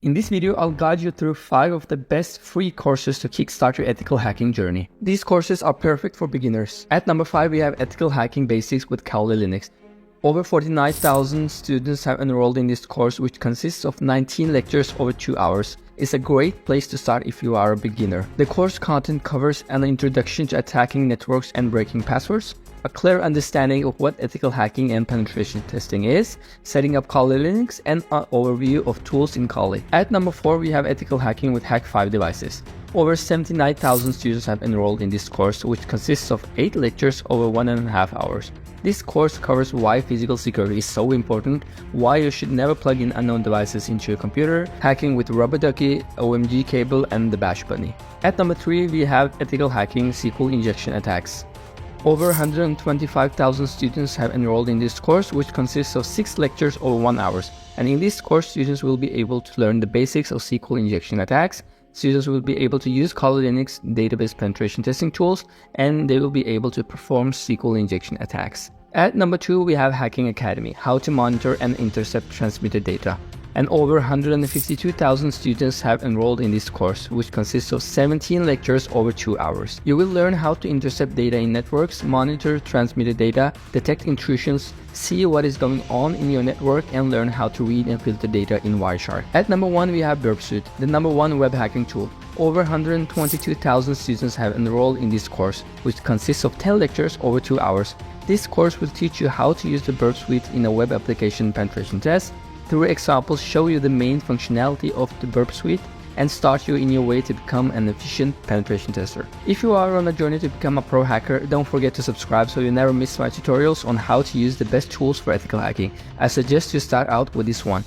In this video, I'll guide you through 5 of the best free courses to kickstart your ethical hacking journey. These courses are perfect for beginners. At number 5, we have Ethical Hacking Basics with Kali Linux. Over 49,000 students have enrolled in this course, which consists of 19 lectures over 2 hours. It's a great place to start if you are a beginner. The course content covers an introduction to attacking networks and breaking passwords, a clear understanding of what ethical hacking and penetration testing is, setting up Kali Linux, and an overview of tools in Kali. At number 4, we have Ethical Hacking with Hack5 devices. Over 79,000 students have enrolled in this course, which consists of 8 lectures over 1.5 hours. This course covers why physical security is so important, why you should never plug in unknown devices into your computer, hacking with rubber ducky, OMG cable, and the bash bunny. At number 3, we have Ethical Hacking SQL Injection Attacks. Over 125,000 students have enrolled in this course, which consists of 6 lectures over 1 hour. And in this course, students will be able to learn the basics of SQL injection attacks. Students will be able to use Kali Linux database penetration testing tools, and they will be able to perform SQL injection attacks. At number 2, we have Hacking Academy, how to monitor and intercept transmitted data. And over 152,000 students have enrolled in this course, which consists of 17 lectures over 2 hours. You will learn how to intercept data in networks, monitor transmitted data, detect intrusions, see what is going on in your network, and learn how to read and filter data in Wireshark. At number 1, we have Burp Suite, the number 1 web hacking tool. Over 122,000 students have enrolled in this course, which consists of 10 lectures over 2 hours. This course will teach you how to use the Burp Suite in a web application penetration test. Through examples, show you the main functionality of the Burp Suite and start you in your way to become an efficient penetration tester. If you are on a journey to become a pro hacker, don't forget to subscribe so you never miss my tutorials on how to use the best tools for ethical hacking. I suggest you start out with this one.